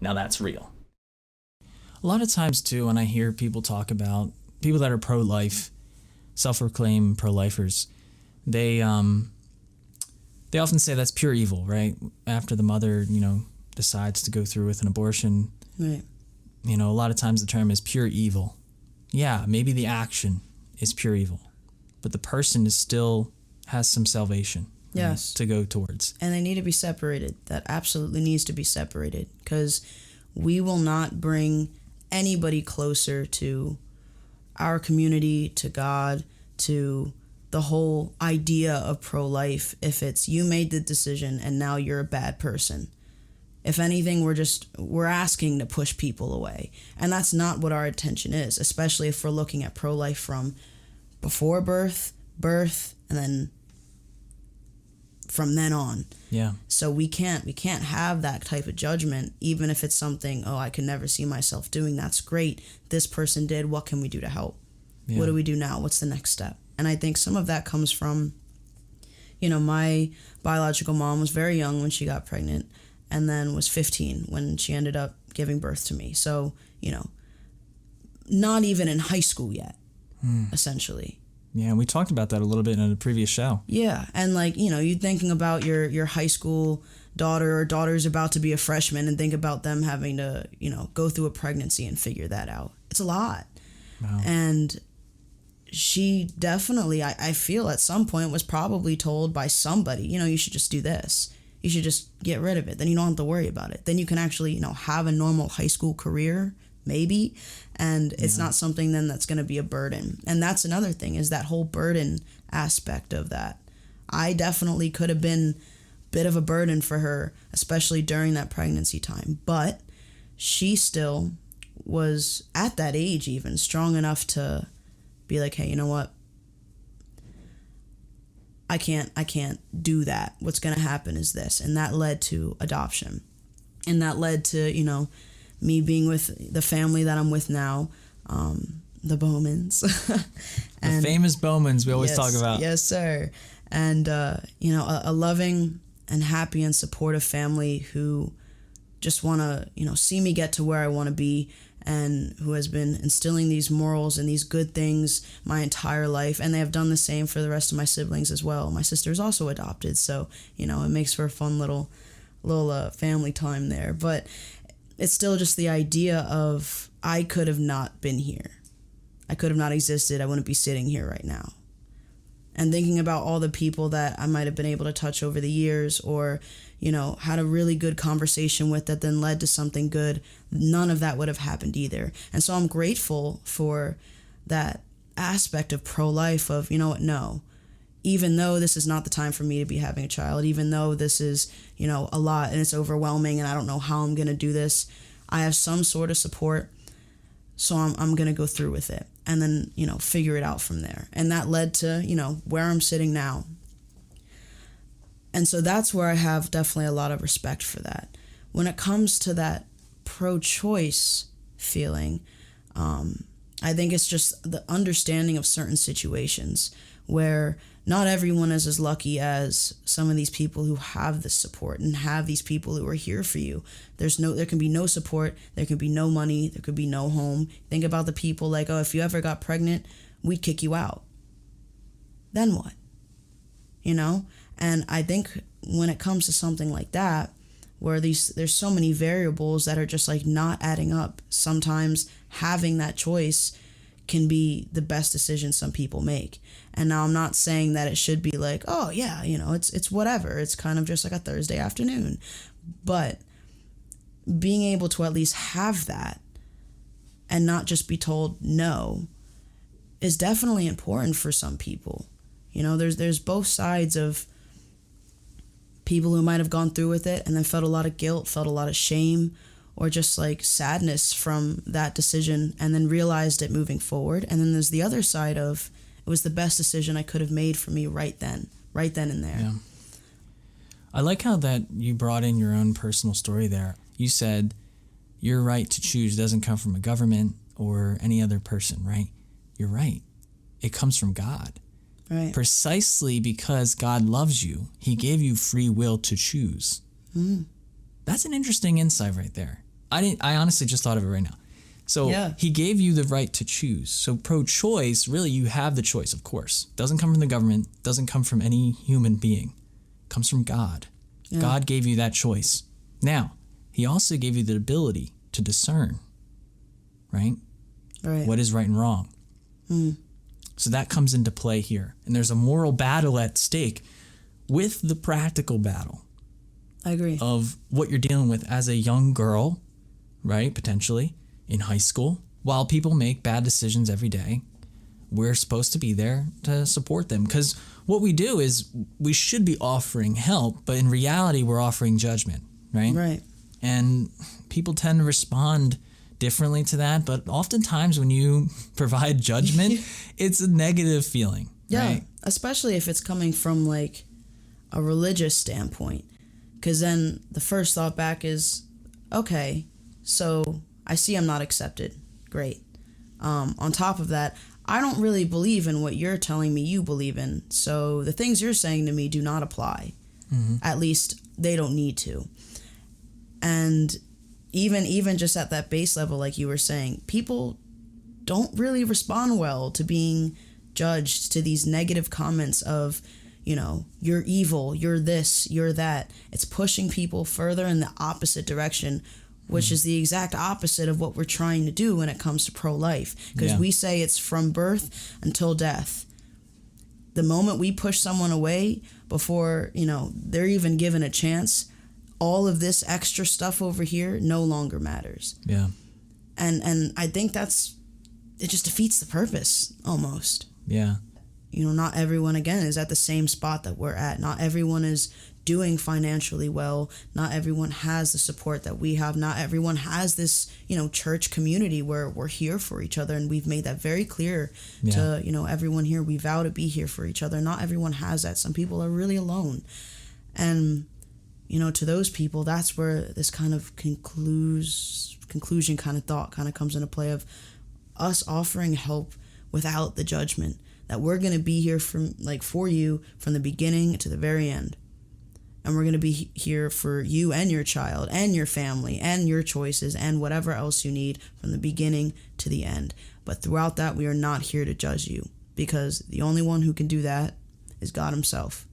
Now that's real. A lot of times too, when I hear people talk about people that are pro-life, self-proclaimed pro-lifers, they often say that's pure evil, right? After the mother, decides to go through with an abortion, right. A lot of times the term is pure evil. Yeah, maybe the action is pure evil, but the person still has some salvation. Yes. To go towards. And they need to be separated. That absolutely needs to be separated, because we will not bring anybody closer to our community, to God, to the whole idea of pro-life if it's you made the decision and now you're a bad person. If anything, we're asking to push people away. And that's not what our intention is, especially if we're looking at pro-life from before birth, and then from then on. Yeah. So we can't have that type of judgment, even if it's something, I can never see myself doing. That's great. This person did. What can we do to help? Yeah. What do we do now? What's the next step? And I think some of that comes from, my biological mom was very young when she got pregnant, and then was 15 when she ended up giving birth to me. So, not even in high school yet, essentially. Yeah, we talked about that a little bit in a previous show. Yeah, and you're thinking about your high school daughter or daughter's about to be a freshman, and think about them having to, go through a pregnancy and figure that out. It's a lot. Wow. And she definitely, I feel at some point was probably told by somebody, you should just do this. You should just get rid of it. Then you don't have to worry about it. Then you can actually, have a normal high school career, maybe. And it's not something then that's going to be a burden. And that's another thing, is that whole burden aspect of that. I definitely could have been a bit of a burden for her, especially during that pregnancy time. But she still was at that age even strong enough to be like, hey, you know what? I can't do that. What's going to happen is this. And that led to adoption. And that led to, me being with the family that I'm with now, the Bowmans. And, the famous Bowmans we always talk about. Yes, sir. And, a loving and happy and supportive family who just want to, see me get to where I want to be, and who has been instilling these morals and these good things my entire life. And they have done the same for the rest of my siblings as well. My sister is also adopted, so, it makes for a fun little family time there. But it's still just the idea of, I could have not been here. I could have not existed. I wouldn't be sitting here right now. And thinking about all the people that I might have been able to touch over the years, or, had a really good conversation with that then led to something good, none of that would have happened either. And so I'm grateful for that aspect of pro-life of, no, even though this is not the time for me to be having a child, even though this is, a lot and it's overwhelming and I don't know how I'm going to do this, I have some sort of support, so I'm going to go through with it and then, figure it out from there. And that led to, where I'm sitting now. And so that's where I have definitely a lot of respect for that. When it comes to that pro-choice feeling, I think it's just the understanding of certain situations where not everyone is as lucky as some of these people who have the support and have these people who are here for you. There can be no support, there can be no money, there could be no home. Think about the people like, if you ever got pregnant, we'd kick you out. Then what? And I think when it comes to something like that, where there's so many variables that are just not adding up, sometimes having that choice can be the best decision some people make. And now I'm not saying that it should be like, oh yeah, it's whatever. It's kind of just like a Thursday afternoon. But being able to at least have that and not just be told no is definitely important for some people. There's both sides of people who might have gone through with it and then felt a lot of guilt, felt a lot of shame, or just sadness from that decision, and then realized it moving forward. And then there's the other side of, it was the best decision I could have made for me right then and there. Yeah. I like how that you brought in your own personal story there. You said your right to choose doesn't come from a government or any other person, right? You're right. It comes from God. Right. Precisely because God loves you, he gave you free will to choose. Mm. That's an interesting insight right there. I honestly just thought of it right now. So he gave you the right to choose. So pro-choice, really, you have the choice, of course. Doesn't come from the government, doesn't come from any human being. It comes from God. Yeah. God gave you that choice. Now, he also gave you the ability to discern, right? Right. What is right and wrong. So that comes into play here. And there's a moral battle at stake with the practical battle. I agree. Of what you're dealing with as a young girl, right? Potentially in high school. While people make bad decisions every day, we're supposed to be there to support them. Because what we do is we should be offering help, but in reality, we're offering judgment, right? Right. And people tend to respond differently to that. But oftentimes when you provide judgment, it's a negative feeling. Yeah, right? Especially if it's coming from like a religious standpoint. Because then the first thought back is, okay, so I see I'm not accepted. Great. On top of that, I don't really believe in what you're telling me you believe in. So the things you're saying to me do not apply. At least they don't need to. And even just at that base level, like you were saying, people don't really respond well to being judged, to these negative comments of, you know, you're evil, you're this, you're that. It's pushing people further in the opposite direction, which is the exact opposite of what we're trying to do when it comes to pro-life. Because we say it's from birth until death. The moment we push someone away before, you know, they're even given a chance, all of this extra stuff over here no longer matters. Yeah. And I think it just defeats the purpose almost. Yeah. You know, not everyone, again, is at the same spot that we're at. Not everyone is doing financially well. Not everyone has the support that we have. Not everyone has this, you know, church community where we're here for each other. And we've made that very clear to, you know, everyone here. We vow to be here for each other. Not everyone has that. Some people are really alone. And, you know, to those people, that's where this kind of conclusion kind of thought kind of comes into play of us offering help without the judgment. That we're going to be here for you from the beginning to the very end. And we're going to be here for you and your child and your family and your choices and whatever else you need from the beginning to the end. But throughout that, we are not here to judge you, because the only one who can do that is God himself.